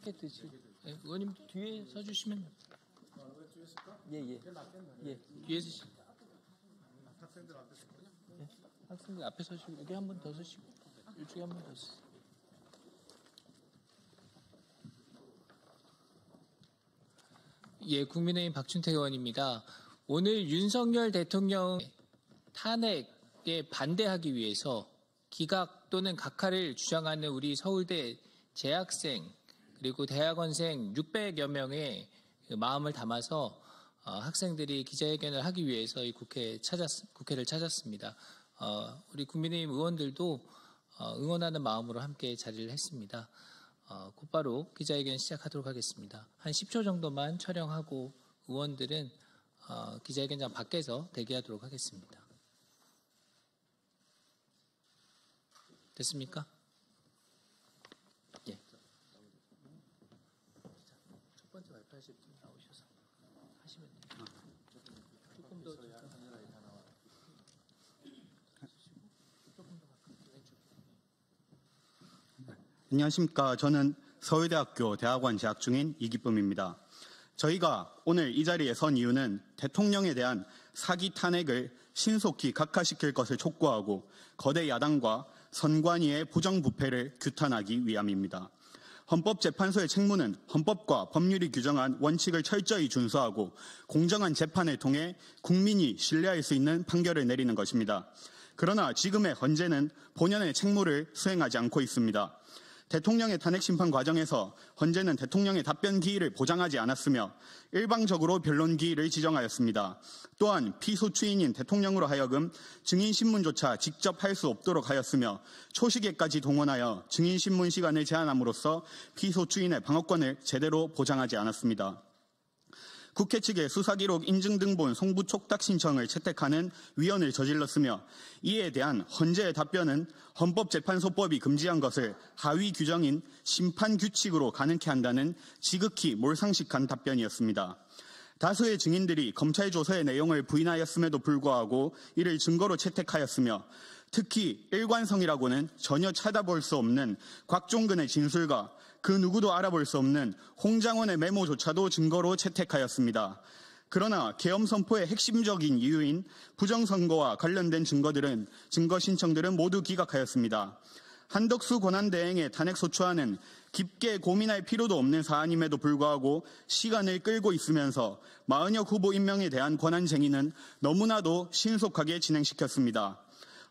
이렇게 드시고. 예, 의원님 뒤에 서주시면. 예. 뒤에 서시. 예, 학생들 앞에 서시고 여기 한 분 더 서시고 이쪽에 한 분 더 서시고. 예, 국민의힘 박준택 의원입니다. 오늘 윤석열 대통령 탄핵에 반대하기 위해서 기각 또는 각하를 주장하는 우리 서울대 재학생 그리고 대학원생 600여 명의 마음을 담아서 학생들이 기자회견을 하기 위해서 이 국회를 찾았습니다. 우리 국민의힘 의원들도 응원하는 마음으로 함께 자리를 했습니다. 곧바로 기자회견 시작하도록 하겠습니다. 한 10초 정도만 촬영하고 의원들은 기자회견장 밖에서 대기하도록 하겠습니다. 됐습니까? 예. 첫 번째 발표하실 분 나오셔서 하시면 돼요. 조금 더 안녕하십니까. 저는 서울대학교 대학원 재학 중인 이기쁨입니다. 저희가 오늘 이 자리에 선 이유는 대통령에 대한 사기 탄핵을 신속히 각하시킬 것을 촉구하고 거대 야당과 선관위의 부정부패를 규탄하기 위함입니다. 헌법재판소의 책무는 헌법과 법률이 규정한 원칙을 철저히 준수하고 공정한 재판을 통해 국민이 신뢰할 수 있는 판결을 내리는 것입니다. 그러나 지금의 헌재는 본연의 책무를 수행하지 않고 있습니다. 대통령의 탄핵심판 과정에서 헌재는 대통령의 답변 기일을 보장하지 않았으며 일방적으로 변론 기일을 지정하였습니다. 또한 피소추인인 대통령으로 하여금 증인신문조차 직접 할 수 없도록 하였으며 초시계까지 동원하여 증인신문 시간을 제한함으로써 피소추인의 방어권을 제대로 보장하지 않았습니다. 국회 측의 수사기록 인증등본 송부 촉탁 신청을 채택하는 위헌을 저질렀으며 이에 대한 헌재의 답변은 헌법재판소법이 금지한 것을 하위 규정인 심판규칙으로 가능케 한다는 지극히 몰상식한 답변이었습니다. 다수의 증인들이 검찰 조서의 내용을 부인하였음에도 불구하고 이를 증거로 채택하였으며 특히 일관성이라고는 전혀 찾아볼 수 없는 곽종근의 진술과 그 누구도 알아볼 수 없는 홍장원의 메모조차도 증거로 채택하였습니다. 그러나 계엄 선포의 핵심적인 이유인 부정선거와 관련된 증거 신청들은 모두 기각하였습니다. 한덕수 권한대행의 탄핵소추안은 깊게 고민할 필요도 없는 사안임에도 불구하고 시간을 끌고 있으면서 마은혁 후보 임명에 대한 권한쟁의는 너무나도 신속하게 진행시켰습니다.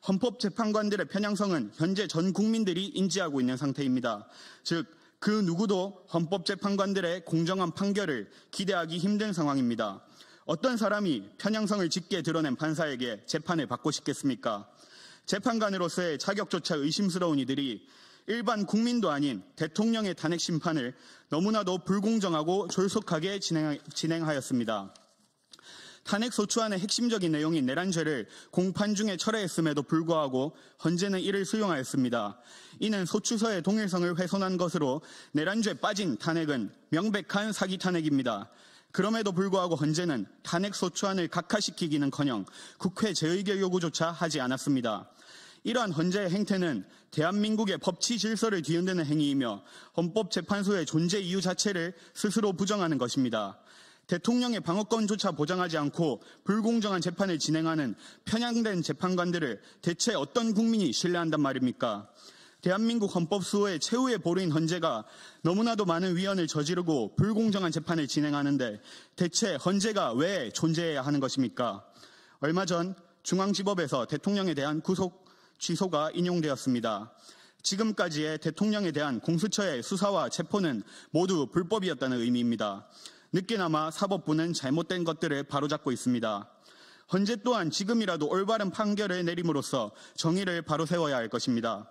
헌법재판관들의 편향성은 현재 전 국민들이 인지하고 있는 상태입니다. 즉, 그 누구도 헌법재판관들의 공정한 판결을 기대하기 힘든 상황입니다. 어떤 사람이 편향성을 짙게 드러낸 판사에게 재판을 받고 싶겠습니까? 재판관으로서의 자격조차 의심스러운 이들이 일반 국민도 아닌 대통령의 탄핵 심판을 너무나도 불공정하고 졸속하게 진행하였습니다. 탄핵소추안의 핵심적인 내용인 내란죄를 공판 중에 철회했음에도 불구하고 헌재는 이를 수용하였습니다. 이는 소추서의 동일성을 훼손한 것으로 내란죄 빠진 탄핵은 명백한 사기 탄핵입니다. 그럼에도 불구하고 헌재는 탄핵소추안을 각하시키기는커녕 국회 재의결 요구조차 하지 않았습니다. 이러한 헌재의 행태는 대한민국의 법치 질서를 뒤흔드는 행위이며 헌법재판소의 존재 이유 자체를 스스로 부정하는 것입니다. 대통령의 방어권조차 보장하지 않고 불공정한 재판을 진행하는 편향된 재판관들을 대체 어떤 국민이 신뢰한단 말입니까? 대한민국 헌법수호의 최후의 보루인 헌재가 너무나도 많은 위헌을 저지르고 불공정한 재판을 진행하는데 대체 헌재가 왜 존재해야 하는 것입니까? 얼마 전 중앙지법에서 대통령에 대한 구속 취소가 인용되었습니다. 지금까지의 대통령에 대한 공수처의 수사와 체포는 모두 불법이었다는 의미입니다. 늦게나마 사법부는 잘못된 것들을 바로잡고 있습니다. 헌재 또한 지금이라도 올바른 판결을 내림으로써 정의를 바로 세워야 할 것입니다.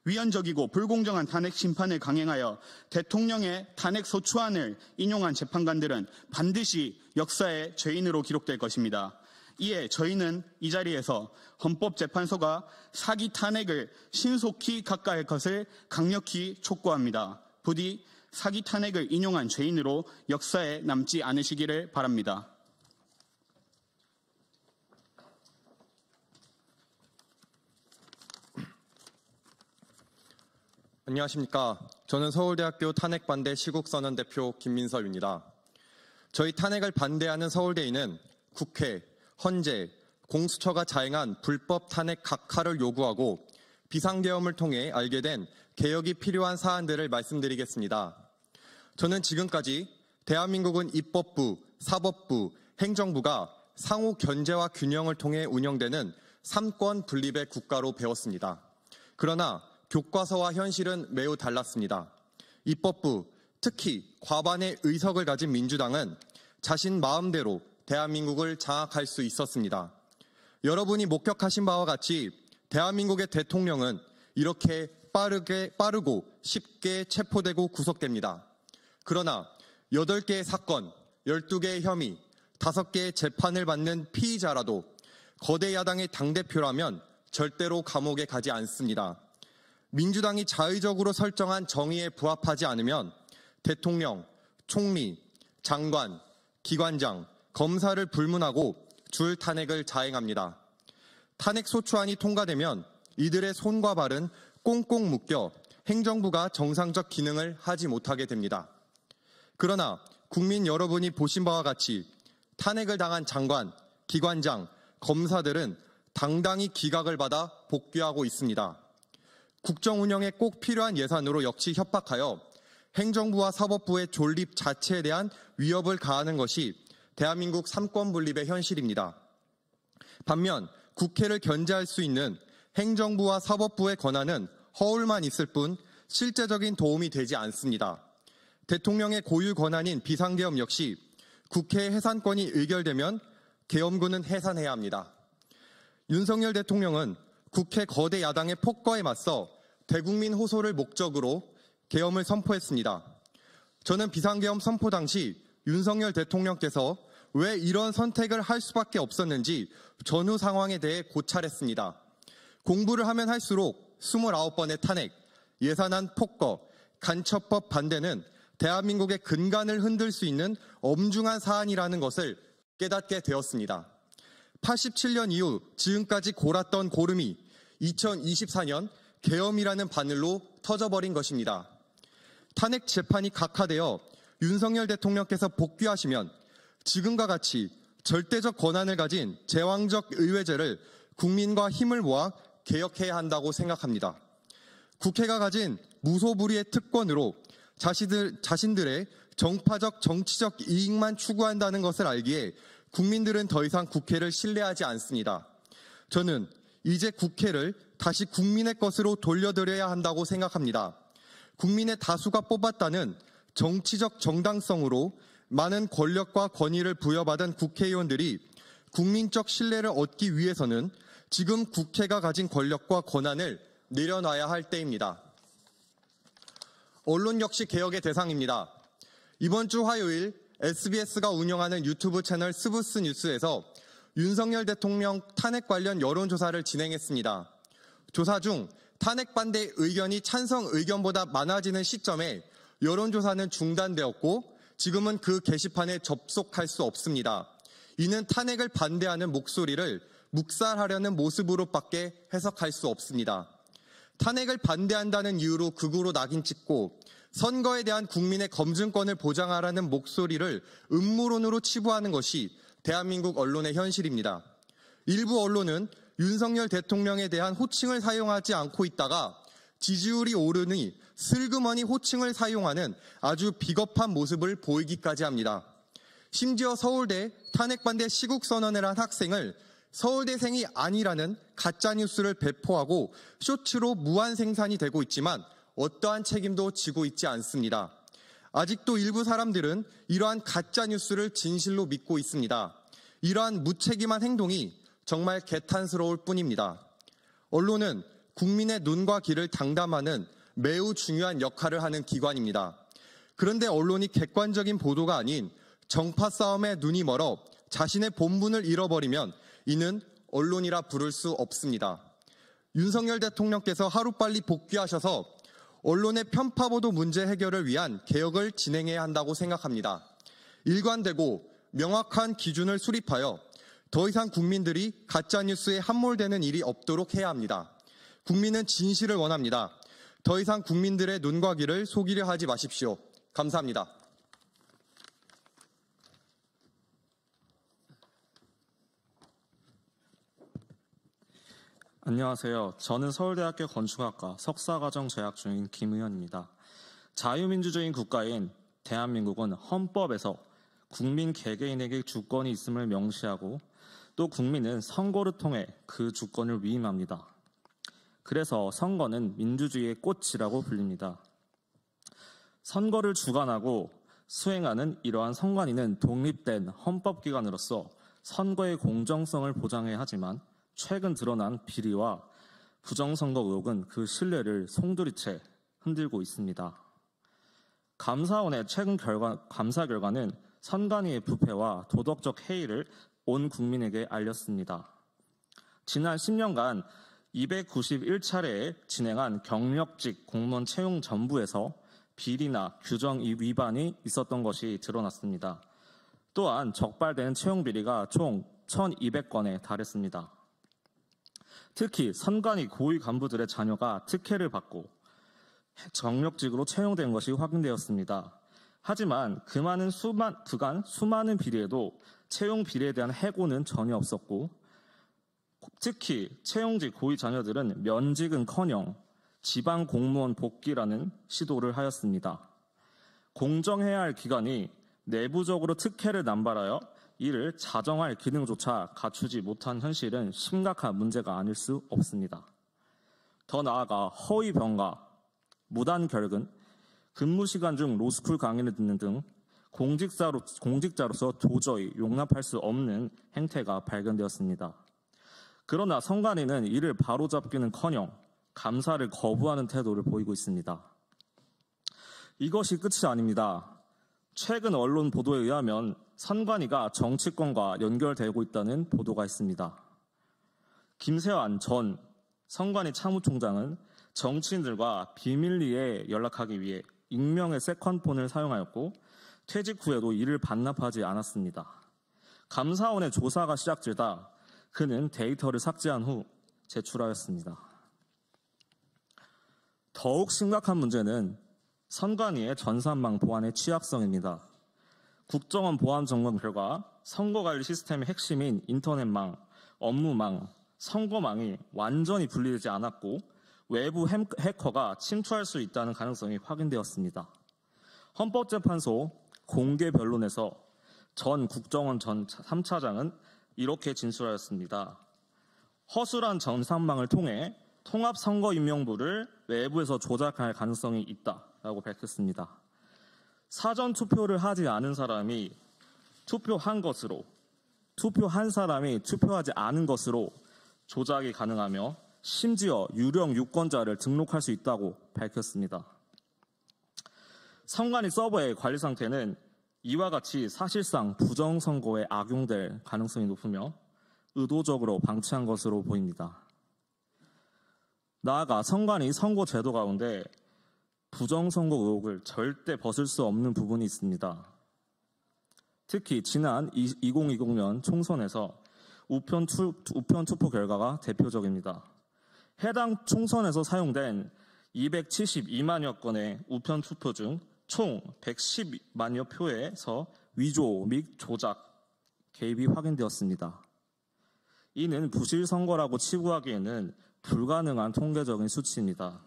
위헌적이고 불공정한 탄핵 심판을 강행하여 대통령의 탄핵 소추안을 인용한 재판관들은 반드시 역사의 죄인으로 기록될 것입니다. 이에 저희는 이 자리에서 헌법재판소가 사기 탄핵을 신속히 각하할 것을 강력히 촉구합니다. 부디 사기 탄핵을 인용한 죄인으로 역사에 남지 않으시기를 바랍니다. 안녕하십니까. 저는 서울대학교 탄핵반대 시국선언 대표 김민섭입니다. 저희 탄핵을 반대하는 서울대인은 국회, 헌재, 공수처가 자행한 불법 탄핵 각하를 요구하고 비상계엄을 통해 알게 된 개혁이 필요한 사안들을 말씀드리겠습니다. 저는 지금까지 대한민국은 입법부, 사법부, 행정부가 상호 견제와 균형을 통해 운영되는 삼권 분립의 국가로 배웠습니다. 그러나 교과서와 현실은 매우 달랐습니다. 입법부, 특히 과반의 의석을 가진 민주당은 자신 마음대로 대한민국을 장악할 수 있었습니다. 여러분이 목격하신 바와 같이 대한민국의 대통령은 이렇게 빠르고 쉽게 체포되고 구속됩니다. 그러나 8개의 사건, 12개의 혐의, 5개의 재판을 받는 피의자라도 거대 야당의 당대표라면 절대로 감옥에 가지 않습니다. 민주당이 자의적으로 설정한 정의에 부합하지 않으면 대통령, 총리, 장관, 기관장, 검사를 불문하고 줄 탄핵을 자행합니다. 탄핵 소추안이 통과되면 이들의 손과 발은 꽁꽁 묶여 행정부가 정상적 기능을 하지 못하게 됩니다. 그러나 국민 여러분이 보신 바와 같이 탄핵을 당한 장관, 기관장, 검사들은 당당히 기각을 받아 복귀하고 있습니다. 국정 운영에 꼭 필요한 예산으로 역시 협박하여 행정부와 사법부의 존립 자체에 대한 위협을 가하는 것이 대한민국 삼권 분립의 현실입니다. 반면 국회를 견제할 수 있는 행정부와 사법부의 권한은 허울만 있을 뿐 실제적인 도움이 되지 않습니다. 대통령의 고유 권한인 비상계엄 역시 국회의 해산권이 의결되면 계엄군은 해산해야 합니다. 윤석열 대통령은 국회 거대 야당의 폭거에 맞서 대국민 호소를 목적으로 계엄을 선포했습니다. 저는 비상계엄 선포 당시 윤석열 대통령께서 왜 이런 선택을 할 수밖에 없었는지 전후 상황에 대해 고찰했습니다. 공부를 하면 할수록 29번의 탄핵, 예산안 폭거, 간첩법 반대는 대한민국의 근간을 흔들 수 있는 엄중한 사안이라는 것을 깨닫게 되었습니다. 87년 이후 지금까지 골았던 고름이 2024년 계엄이라는 바늘로 터져버린 것입니다. 탄핵 재판이 각하되어 윤석열 대통령께서 복귀하시면 지금과 같이 절대적 권한을 가진 제왕적 의회제를 국민과 힘을 모아 개혁해야 한다고 생각합니다. 국회가 가진 무소불위의 특권으로 자신들의 정파적 정치적 이익만 추구한다는 것을 알기에 국민들은 더 이상 국회를 신뢰하지 않습니다. 저는 이제 국회를 다시 국민의 것으로 돌려드려야 한다고 생각합니다. 국민의 다수가 뽑았다는 정치적 정당성으로 많은 권력과 권위를 부여받은 국회의원들이 국민적 신뢰를 얻기 위해서는 지금 국회가 가진 권력과 권한을 내려놔야 할 때입니다. 언론 역시 개혁의 대상입니다. 이번 주 화요일 SBS가 운영하는 유튜브 채널 스브스 뉴스에서 윤석열 대통령 탄핵 관련 여론조사를 진행했습니다. 조사 중 탄핵 반대 의견이 찬성 의견보다 많아지는 시점에 여론조사는 중단되었고 지금은 그 게시판에 접속할 수 없습니다. 이는 탄핵을 반대하는 목소리를 묵살하려는 모습으로밖에 해석할 수 없습니다. 탄핵을 반대한다는 이유로 극우로 낙인 찍고 선거에 대한 국민의 검증권을 보장하라는 목소리를 음모론으로 치부하는 것이 대한민국 언론의 현실입니다. 일부 언론은 윤석열 대통령에 대한 호칭을 사용하지 않고 있다가 지지율이 오르니 슬그머니 호칭을 사용하는 아주 비겁한 모습을 보이기까지 합니다. 심지어 서울대 탄핵반대 시국선언을 한 학생을 서울대생이 아니라는 가짜뉴스를 배포하고 쇼츠로 무한 생산이 되고 있지만 어떠한 책임도 지고 있지 않습니다. 아직도 일부 사람들은 이러한 가짜뉴스를 진실로 믿고 있습니다. 이러한 무책임한 행동이 정말 개탄스러울 뿐입니다. 언론은 국민의 눈과 귀를 장담하는 매우 중요한 역할을 하는 기관입니다. 그런데 언론이 객관적인 보도가 아닌 정파 싸움에 눈이 멀어 자신의 본분을 잃어버리면 이는 언론이라 부를 수 없습니다. 윤석열 대통령께서 하루빨리 복귀하셔서 언론의 편파보도 문제 해결을 위한 개혁을 진행해야 한다고 생각합니다. 일관되고 명확한 기준을 수립하여 더 이상 국민들이 가짜뉴스에 함몰되는 일이 없도록 해야 합니다. 국민은 진실을 원합니다. 더 이상 국민들의 눈과 귀를 속이려 하지 마십시오. 감사합니다. 안녕하세요. 저는 서울대학교 건축학과 석사과정 재학 중인 김의현입니다. 자유민주주의 국가인 대한민국은 헌법에서 국민 개개인에게 주권이 있음을 명시하고 또 국민은 선거를 통해 그 주권을 위임합니다. 그래서 선거는 민주주의의 꽃이라고 불립니다. 선거를 주관하고 수행하는 이러한 선관위는 독립된 헌법기관으로서 선거의 공정성을 보장해야 하지만 최근 드러난 비리와 부정선거 의혹은 그 신뢰를 송두리째 흔들고 있습니다. 감사원의 최근 감사 결과는 선관위의 부패와 도덕적 해이를 온 국민에게 알렸습니다. 지난 10년간 291차례에 진행한 경력직 공무원 채용 전부에서 비리나 규정 위반이 있었던 것이 드러났습니다. 또한 적발된 채용 비리가 총 1,200건에 달했습니다. 특히 선관위 고위 간부들의 자녀가 특혜를 받고 경력직으로 채용된 것이 확인되었습니다. 하지만 그간 수많은 비리에도 채용 비리에 대한 해고는 전혀 없었고 특히 채용직 고위 자녀들은 면직은커녕 지방 공무원 복귀라는 시도를 하였습니다. 공정해야 할 기관이 내부적으로 특혜를 남발하여 이를 자정할 기능조차 갖추지 못한 현실은 심각한 문제가 아닐 수 없습니다. 더 나아가 허위 병가, 무단 결근, 근무 시간 중 로스쿨 강의를 듣는 등 공직자로서 도저히 용납할 수 없는 행태가 발견되었습니다. 그러나 선관위는 이를 바로잡기는커녕 감사를 거부하는 태도를 보이고 있습니다. 이것이 끝이 아닙니다. 최근 언론 보도에 의하면 선관위가 정치권과 연결되고 있다는 보도가 있습니다. 김세환 전 선관위 참모총장은 정치인들과 비밀리에 연락하기 위해 익명의 세컨폰을 사용하였고 퇴직 후에도 이를 반납하지 않았습니다. 감사원의 조사가 시작되다 그는 데이터를 삭제한 후 제출하였습니다. 더욱 심각한 문제는 선관위의 전산망 보안의 취약성입니다. 국정원 보안 점검 결과 선거관리 시스템의 핵심인 인터넷망, 업무망, 선거망이 완전히 분리되지 않았고 외부 해커가 침투할 수 있다는 가능성이 확인되었습니다. 헌법재판소 공개 변론에서 전 국정원 전 3차장은 이렇게 진술하였습니다. 허술한 전산망을 통해 통합선거임명부를 외부에서 조작할 가능성이 있다라고 밝혔습니다. 사전 투표를 하지 않은 사람이 투표한 것으로, 투표한 사람이 투표하지 않은 것으로 조작이 가능하며 심지어 유령 유권자를 등록할 수 있다고 밝혔습니다. 선관위 서버의 관리 상태는 이와 같이 사실상 부정선거에 악용될 가능성이 높으며 의도적으로 방치한 것으로 보입니다. 나아가 선관위 선거 제도 가운데 부정선거 의혹을 절대 벗을 수 없는 부분이 있습니다. 특히 지난 2020년 총선에서 우편 투표 결과가 대표적입니다. 해당 총선에서 사용된 272만여 건의 우편 투표 중 총 110만여 표에서 위조 및 조작, 개입이 확인되었습니다. 이는 부실선거라고 치부하기에는 불가능한 통계적인 수치입니다.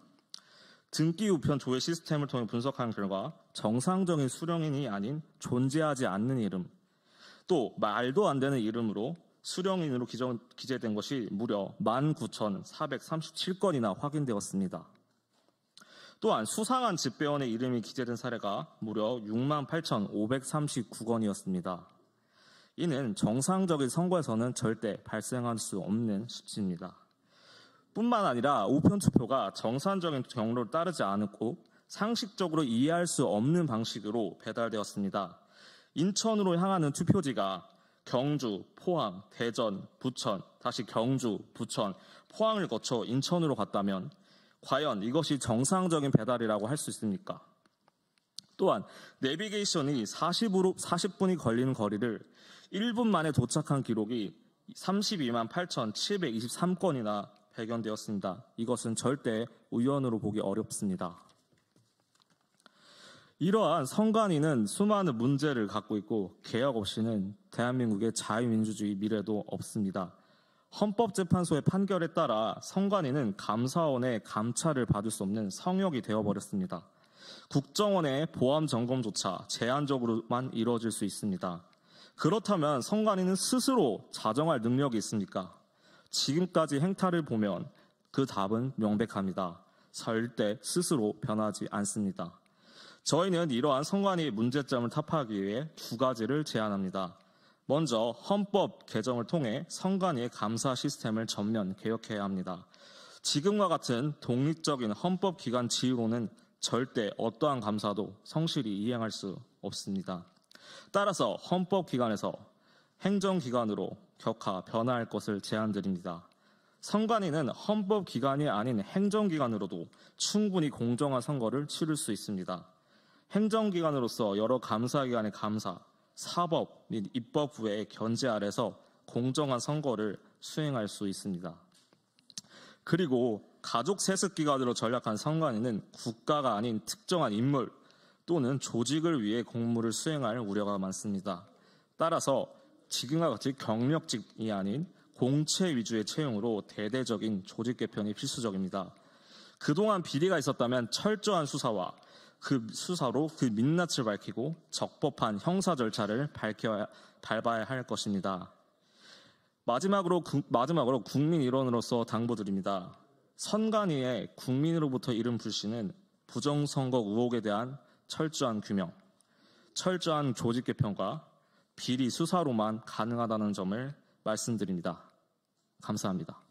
등기 우편 조회 시스템을 통해 분석한 결과 정상적인 수령인이 아닌 존재하지 않는 이름, 또 말도 안 되는 이름으로 수령인으로 기재된 것이 무려 19,437건이나 확인되었습니다. 또한 수상한 집배원의 이름이 기재된 사례가 무려 68,539건이었습니다. 이는 정상적인 선거에서는 절대 발생할 수 없는 수치입니다. 뿐만 아니라 우편투표가 정상적인 경로를 따르지 않았고 상식적으로 이해할 수 없는 방식으로 배달되었습니다. 인천으로 향하는 투표지가 경주, 포항, 대전, 부천, 다시 경주, 부천, 포항을 거쳐 인천으로 갔다면 과연 이것이 정상적인 배달이라고 할 수 있습니까? 또한 내비게이션이 40분이 걸리는 거리를 1분 만에 도착한 기록이 32만 8,723건이나 발견되었습니다. 이것은 절대 우연으로 보기 어렵습니다. 이러한 선관위는 수많은 문제를 갖고 있고 개혁 없이는 대한민국의 자유민주주의 미래도 없습니다. 헌법재판소의 판결에 따라 선관위는 감사원의 감찰을 받을 수 없는 성역이 되어버렸습니다. 국정원의 보안 점검조차 제한적으로만 이루어질 수 있습니다. 그렇다면 선관위는 스스로 자정할 능력이 있습니까? 지금까지 행태를 보면 그 답은 명백합니다. 절대 스스로 변하지 않습니다. 저희는 이러한 선관위의 문제점을 타파하기 위해 두 가지를 제안합니다. 먼저 헌법 개정을 통해 선관위의 감사 시스템을 전면 개혁해야 합니다. 지금과 같은 독립적인 헌법기관 지휘로는 절대 어떠한 감사도 성실히 이행할 수 없습니다. 따라서 헌법기관에서 행정기관으로 격하 변화할 것을 제안드립니다. 선관위는 헌법기관이 아닌 행정기관으로도 충분히 공정한 선거를 치를 수 있습니다. 행정기관으로서 여러 감사기관의 감사, 사법 및 입법부의 견제 아래서 공정한 선거를 수행할 수 있습니다. 그리고 가족세습기관으로 전락한 선관위는 국가가 아닌 특정한 인물 또는 조직을 위해 공무를 수행할 우려가 많습니다. 따라서 지금과 같이 경력직이 아닌 공채 위주의 채용으로 대대적인 조직 개편이 필수적입니다. 그동안 비리가 있었다면 철저한 수사와 그 수사로 그 민낯을 밝히고 적법한 형사 절차를 밟아야 할 것입니다. 마지막으로 국민 일원으로서 당부드립니다. 선관위의 국민으로부터 이른 불신은 부정선거 의혹에 대한 철저한 규명, 철저한 조직 개편과 비리 수사로만 가능하다는 점을 말씀드립니다. 감사합니다.